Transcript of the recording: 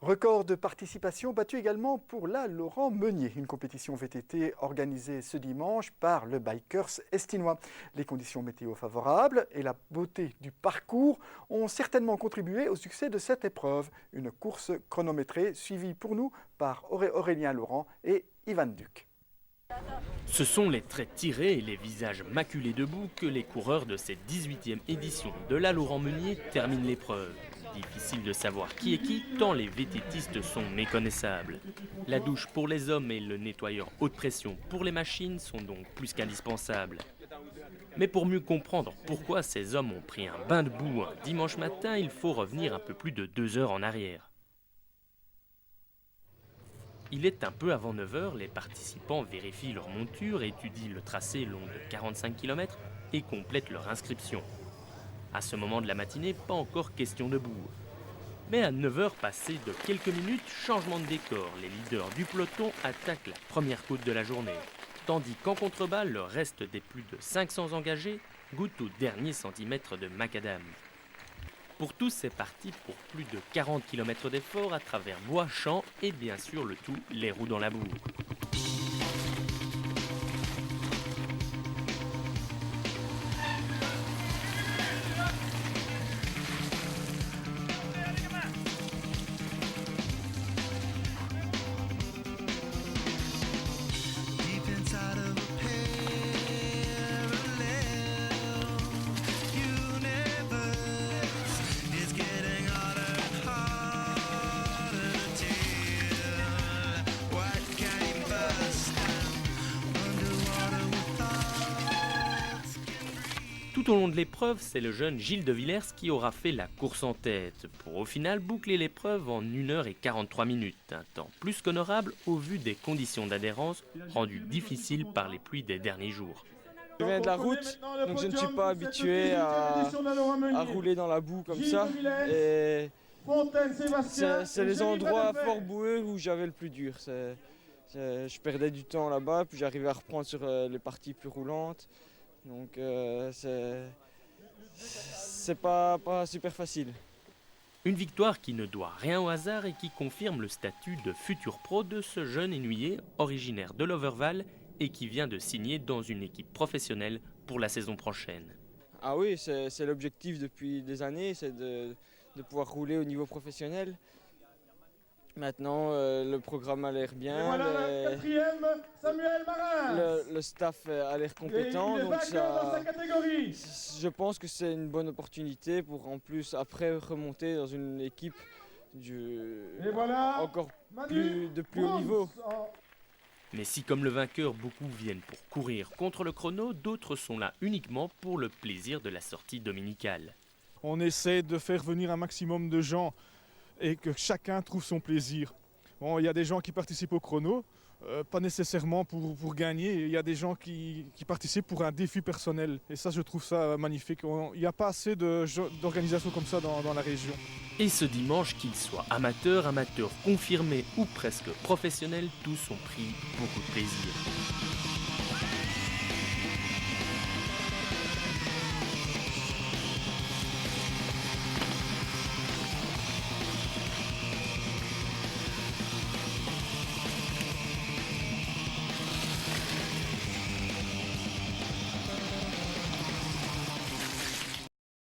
Record de participation battu également pour la Laurent Meunier, une compétition VTT organisée ce dimanche par le Bikers Estinois. Les conditions météo favorables et la beauté du parcours ont certainement contribué au succès de cette épreuve. Une course chronométrée suivie pour nous par Aurélien Laurent et Ivan Duc. Ce sont les traits tirés et les visages maculés debout que les coureurs de cette 18e édition de la Laurent Meunier terminent l'épreuve. Difficile de savoir qui est qui, tant les VTTistes sont méconnaissables. La douche pour les hommes et le nettoyeur haute pression pour les machines sont donc plus qu'indispensables. Mais pour mieux comprendre pourquoi ces hommes ont pris un bain de boue un dimanche matin, il faut revenir un peu plus de 2 heures en arrière. Il est un peu avant 9 heures, les participants vérifient leur monture, étudient le tracé long de 45 km et complètent leur inscription. À ce moment de la matinée, pas encore question de boue. Mais à 9 heures passées de quelques minutes, changement de décor, les leaders du peloton attaquent la première côte de la journée. Tandis qu'en contrebas, le reste des plus de 500 engagés goûtent au dernier centimètre de macadam. Pour tous, c'est parti pour plus de 40 km d'effort à travers bois, champs et bien sûr le tout, les roues dans la boue. Tout au long de l'épreuve, c'est le jeune Gilles de Villers qui aura fait la course en tête, pour au final boucler l'épreuve en 1h43 minutes, un temps plus qu'honorable au vu des conditions d'adhérence rendues difficiles par les pluies des derniers jours. Je viens de la route, donc je ne suis pas habitué à rouler dans la boue comme ça. Et c'est les endroits fort boueux où j'avais le plus dur. Je perdais du temps là-bas, puis j'arrivais à reprendre sur les parties plus roulantes. Donc c'est pas super facile. Une victoire qui ne doit rien au hasard et qui confirme le statut de futur pro de ce jeune Ennuyé originaire de l'Overval et qui vient de signer dans une équipe professionnelle pour la saison prochaine. Ah oui, c'est l'objectif depuis des années, c'est de pouvoir rouler au niveau professionnel. Maintenant, le programme a l'air bien, voilà quatrième, Samuel Marin. Le staff a l'air compétent, donc je pense que c'est une bonne opportunité pour en plus après remonter dans une équipe encore de plus haut niveau. Mais si comme le vainqueur, beaucoup viennent pour courir contre le chrono, d'autres sont là uniquement pour le plaisir de la sortie dominicale. On essaie de faire venir un maximum de gens et que chacun trouve son plaisir. Bon, il y a des gens qui participent au chrono, pas nécessairement pour gagner. Il y a des gens qui participent pour un défi personnel. Et ça, je trouve ça magnifique. Il n'y a pas assez d'organisations comme ça dans la région. Et ce dimanche, qu'ils soient amateurs confirmés ou presque professionnels, tous ont pris beaucoup de plaisir.